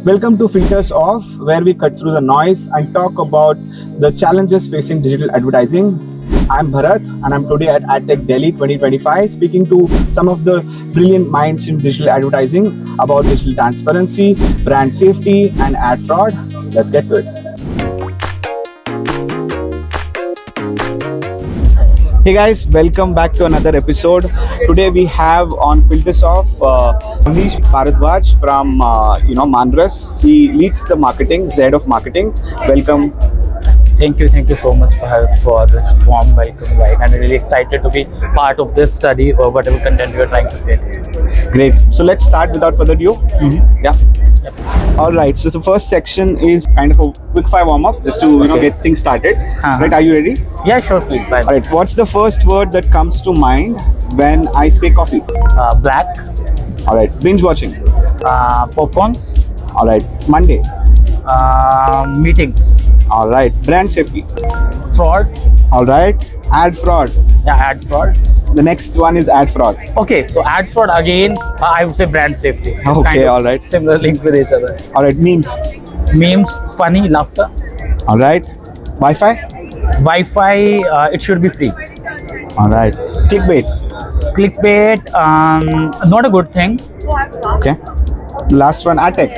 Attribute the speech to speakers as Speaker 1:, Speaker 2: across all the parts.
Speaker 1: Welcome to Filters Off, where we cut through the noise and talk about the challenges facing digital advertising. I'm Bharat and I'm today at AdTech Delhi 2025 speaking to some of the brilliant minds in digital advertising about digital transparency, brand safety and ad fraud. Let's get to it. Hey guys, welcome back to another episode. Today we have on Filters Off Amish Bharadwaj from Manras. He leads the marketing, he's the head of marketing. Welcome.
Speaker 2: Thank you so much for this warm welcome, right? I'm really excited to be part of this study or whatever content you're trying to create.
Speaker 1: Great. So let's start without further ado. Yeah.
Speaker 2: Yep.
Speaker 1: All right. So the first section is kind of a quick fire warm up, just to get things started. Right? Are you ready?
Speaker 2: Yeah, sure, please. Bye.
Speaker 1: All right. What's the first word that comes to mind when I say coffee?
Speaker 2: Black.
Speaker 1: All right. Binge watching.
Speaker 2: Popcorns.
Speaker 1: All right. Monday.
Speaker 2: Meetings.
Speaker 1: All right. Brand safety.
Speaker 2: Fraud.
Speaker 1: All right. Ad fraud.
Speaker 2: Yeah, ad fraud.
Speaker 1: The next one is ad fraud.
Speaker 2: Okay, so ad fraud again, I would say brand safety. It's
Speaker 1: Okay,
Speaker 2: kind of
Speaker 1: all right.
Speaker 2: Similar link with each other.
Speaker 1: All right. Memes.
Speaker 2: Memes, funny, laughter.
Speaker 1: All right. Wi-Fi.
Speaker 2: Wi-Fi, it should be free.
Speaker 1: All right. Clickbait.
Speaker 2: Clickbait, not a good thing.
Speaker 1: Okay. Last one, ad tech.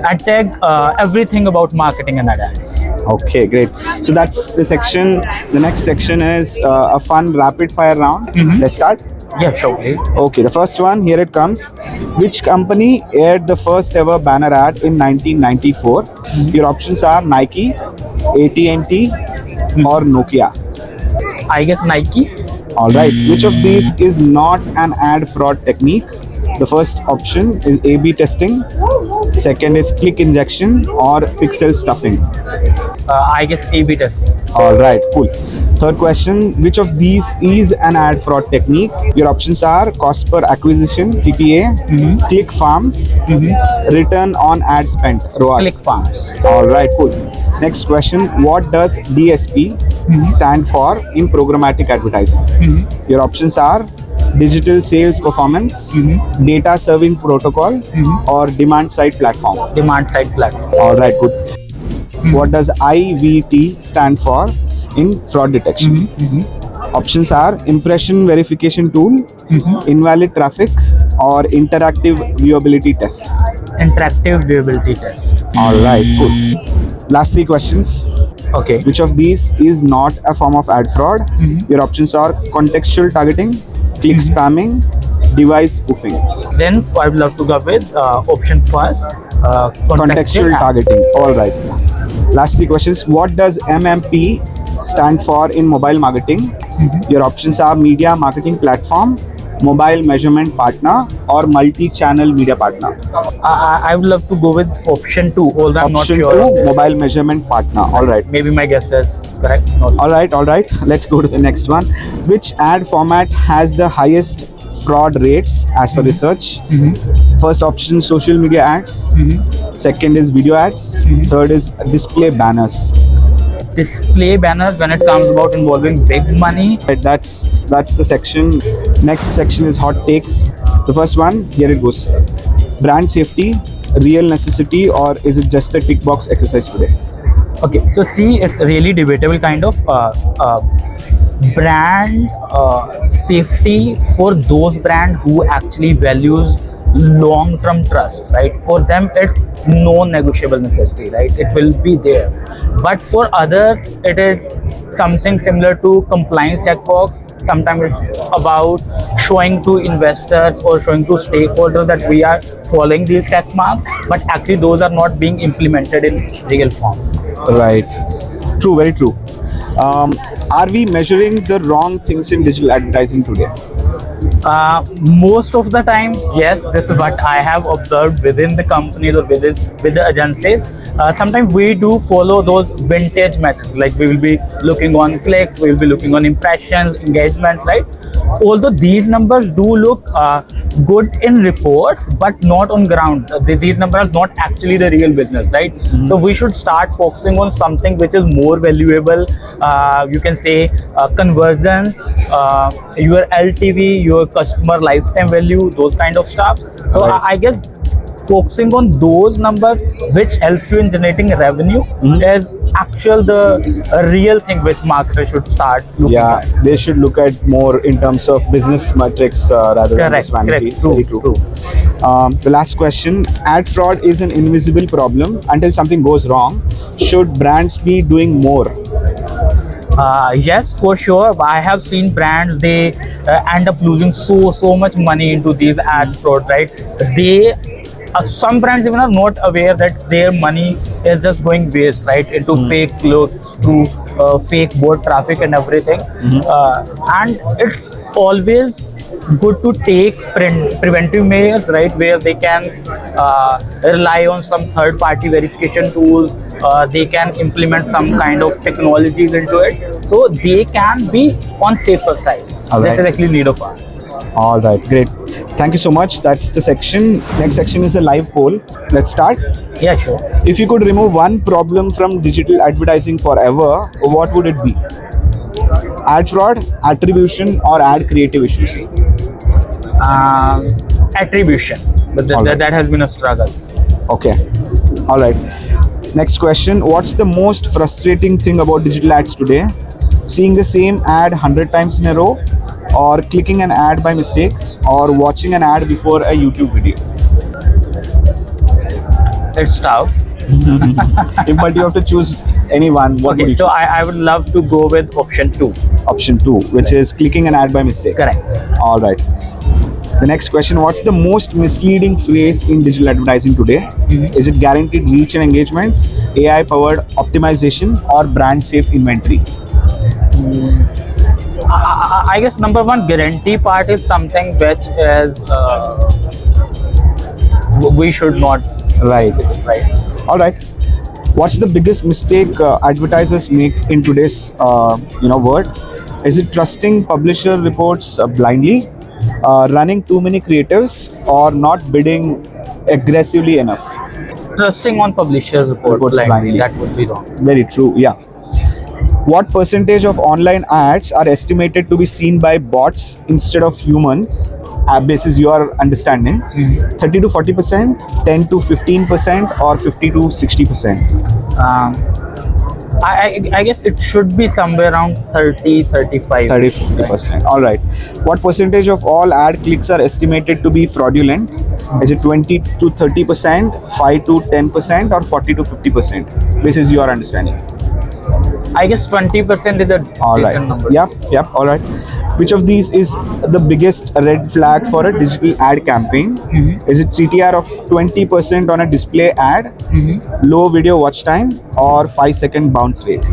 Speaker 2: Ad tech, everything about marketing and ads.
Speaker 1: Okay, great. So that's the section. The next section is a fun rapid fire round. Let's start.
Speaker 2: Yeah, sure, please.
Speaker 1: Okay, the first one, here it comes. Which company aired the first ever banner ad in 1994? Your options are Nike, AT&T, or Nokia.
Speaker 2: I guess Nike.
Speaker 1: All right. Which of these is not an ad fraud technique? The first option is A/B testing. Second is click injection or pixel stuffing.
Speaker 2: I guess A/B testing.
Speaker 1: All right, cool. Third question, which of these is an ad fraud technique? Your options are cost per acquisition, CPA, click farms, return on ad spent, ROAS.
Speaker 2: Click farms.
Speaker 1: All right, cool. Next question, what does DSP stand for in programmatic advertising? Your options are digital sales performance, data serving protocol, or demand side platform.
Speaker 2: Demand side platform.
Speaker 1: All right, good. What does IVT stand for in fraud detection? Options are impression verification tool, invalid traffic, or interactive viewability test.
Speaker 2: Interactive viewability test.
Speaker 1: All right, good. Last three questions.
Speaker 2: Okay.
Speaker 1: Which of these is not a form of ad fraud? Your options are contextual targeting, click spamming, device spoofing.
Speaker 2: Then I would love to go with option first.
Speaker 1: Contextual targeting. All right. Last three questions. What does MMP stand for in mobile marketing? Your options are media marketing platform, mobile measurement partner, or multi-channel media partner.
Speaker 2: I would love to go with option 2, although I'm not
Speaker 1: Option
Speaker 2: sure.
Speaker 1: 2, mobile measurement partner. All right.
Speaker 2: Maybe my guess is correct. Not.
Speaker 1: All right. Let's go to the next one. Which ad format has the highest fraud rates as per research? First option, social media ads. Second is video ads. Third is display banners.
Speaker 2: Display banners when it comes about involving big money.
Speaker 1: Right, that's the section. Next section is hot takes. The first one, here it goes. Brand safety, real necessity, or is it just a tick box exercise today?
Speaker 2: Okay, so see, it's really debatable kind of brand safety for those brand who actually values long-term trust, right? For them, it's no negotiable necessity, right? It will be there. But for others, it is something similar to compliance checkbox. Sometimes it's about showing to investors or showing to stakeholders that we are following these check marks, but actually those are not being implemented in real form.
Speaker 1: Right. True, very true. Are we measuring the wrong things in digital advertising today?
Speaker 2: Most of the time, yes. This is what I have observed within the companies or with the agencies. Sometimes we do follow those vintage methods, like we will be looking on clicks, we will be looking on impressions, engagements, right? Although these numbers do look good in reports, but not on ground. These numbers are not actually the real business, right? So we should start focusing on something which is more valuable. You can say conversions, your LTV, your customer lifetime value, those kind of stuff. So I guess focusing on those numbers which helps you in generating revenue is actual the real thing which marketers should start looking at.
Speaker 1: They should look at more in terms of business metrics rather than just vanity. Very true. The last question: ad fraud is an invisible problem until something goes wrong. Should brands be doing more?
Speaker 2: Yes, for sure. I have seen brands, they end up losing so much money into these ad fraud, right? They some brands even are not aware that their money is just going waste, right, into fake clothes, to fake bot traffic and everything. And it's always good to take preventive measures, right, where they can rely on some third-party verification tools. They can implement some kind of technologies into it, so they can be on safer side. This is actually need of art.
Speaker 1: All right, great. Thank you so much. That's the section. Next section is a live poll. Let's start.
Speaker 2: Yeah, sure.
Speaker 1: If you could remove one problem from digital advertising forever, what would it be? Ad fraud, attribution, or ad creative issues?
Speaker 2: Attribution, but that has been a struggle.
Speaker 1: Okay. All right. Next question. What's the most frustrating thing about digital ads today? Seeing the same ad 100 times in a row, or clicking an ad by mistake, or watching an ad before a YouTube video?
Speaker 2: It's tough.
Speaker 1: But you have to choose any one. What would
Speaker 2: Okay,
Speaker 1: you
Speaker 2: so
Speaker 1: choose?
Speaker 2: I would love to go with option 2.
Speaker 1: Option 2, which is clicking an ad by mistake.
Speaker 2: Correct.
Speaker 1: All right. The next question: what's the most misleading phrase in digital advertising today? Is it guaranteed reach and engagement, AI powered optimization, or brand safe inventory?
Speaker 2: I guess number one, guarantee part is something which is we should not.
Speaker 1: Right.
Speaker 2: Right.
Speaker 1: All right. What's the biggest mistake advertisers make in today's world? Is it trusting publisher reports blindly, running too many creatives, or not bidding aggressively enough?
Speaker 2: Trusting on publishers' report
Speaker 1: Reports
Speaker 2: blindly,
Speaker 1: blindly.
Speaker 2: that would be wrong.
Speaker 1: Very true. Yeah. What percentage of online ads are estimated to be seen by bots instead of humans? Basis your understanding, 30 to 40%, 10 to 15%, or 50 to 60%?
Speaker 2: I guess it should be somewhere around 30, 35.
Speaker 1: 30 50%. All right. What percentage of all ad clicks are estimated to be fraudulent? Is it 20 to 30%, 5 to 10%, or 40 to 50%? This is your understanding.
Speaker 2: I guess 20% is a
Speaker 1: All
Speaker 2: decent
Speaker 1: right.
Speaker 2: number.
Speaker 1: Yep. All right. Which of these is the biggest red flag for a digital ad campaign? Is it CTR of 20% on a display ad, low video watch time, or 5-second bounce rate?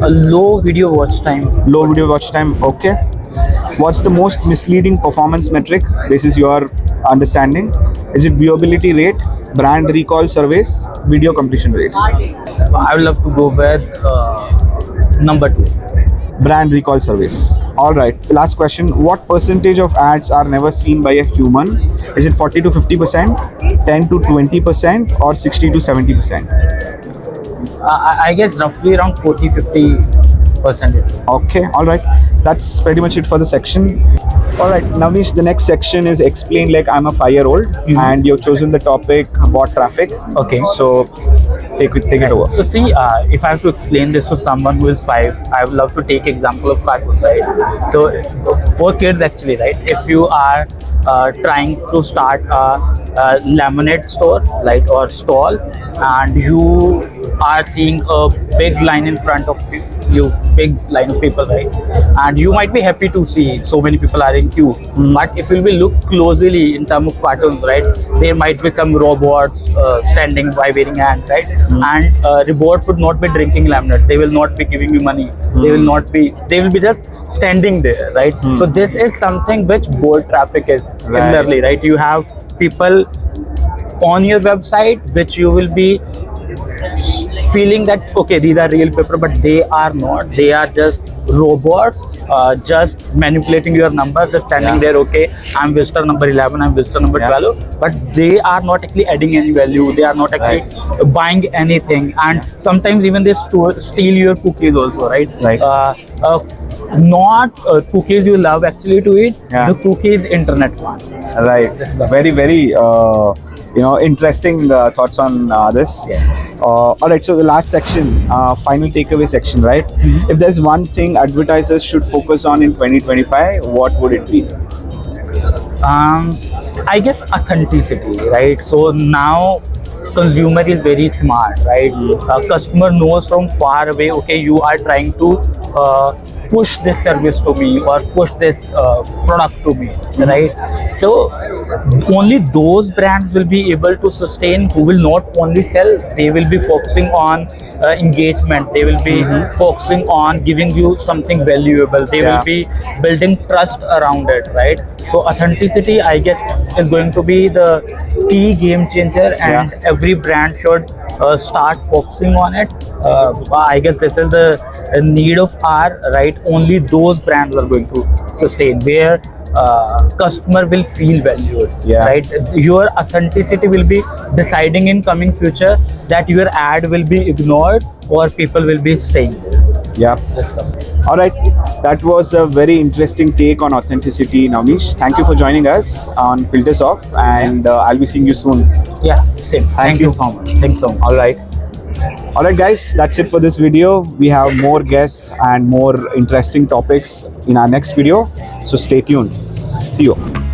Speaker 2: A low video watch time.
Speaker 1: Low video watch time. Okay. What's the most misleading performance metric? This is your understanding. Is it viewability rate, brand recall surveys, video completion rate?
Speaker 2: I would love to go with number 2.
Speaker 1: Brand recall surveys. All right. Last question. What percentage of ads are never seen by a human? Is it 40 to 50%, 10 to 20%, or 60 to 70%?
Speaker 2: I guess roughly around 40-50%.
Speaker 1: Okay. All right. That's pretty much it for the section. All right, Navneesh, the next section is explain like I'm a 5-year-old and you've chosen the topic bot traffic.
Speaker 2: Okay.
Speaker 1: So take it over.
Speaker 2: So see, if I have to explain this to someone who is 5, I would love to take example of cartoons, right? So for kids actually, right? If you are trying to start a lemonade store, right, or stall, and you are seeing a big line in front of you, big line of people, right? And you might be happy to see so many people are in queue. But if you will look closely in terms of cartoons, right, there might be some robots standing by wearing hands, right? And robots would not be drinking lemonade. They will not be giving you money. They will be just standing there, right? So this is something which bot traffic is. Similarly, right? You have people on your website which you will be feeling that okay, these are real people, but they are not. They are just robots, just manipulating your number, just standing there. Okay, I'm visitor number 11, I'm visitor number 12, but they are not actually adding any value. They are not actually buying anything, and sometimes even they steal your cookies also, right?
Speaker 1: Right.
Speaker 2: not cookies you love actually to eat,
Speaker 1: Yeah.
Speaker 2: the cookies internet one.
Speaker 1: Right. Very, interesting thoughts on this.
Speaker 2: Yeah.
Speaker 1: All right. So the last section, final takeaway section, right?
Speaker 2: Mhm.
Speaker 1: If there's one thing advertisers should focus on in 2025, what would it be?
Speaker 2: I guess authenticity, right? So now consumer is very smart, right? Customer knows from far away, okay, you are trying to push this service to me or push this product to me, right? So only those brands will be able to sustain who will not only sell, they will be focusing on engagement, they will be focusing on giving you something valuable, they
Speaker 1: Yeah.
Speaker 2: will be building trust around it, right? So authenticity, I guess, is going to be the key game changer, and every brand should start focusing on it. I guess this is the need of our, right? Only those brands are going to sustain where customer will feel valued,
Speaker 1: Yeah.
Speaker 2: right? Your authenticity will be deciding in coming future that your ad will be ignored or people will be staying there.
Speaker 1: Yeah. All right. That was a very interesting take on authenticity, Namish. Thank you for joining us on Filters Off, and I'll be seeing you soon.
Speaker 2: Yeah, same. Thank you so much. Thank you so much.
Speaker 1: All right. All right, guys. That's it for this video. We have more guests and more interesting topics in our next video. So stay tuned. See you.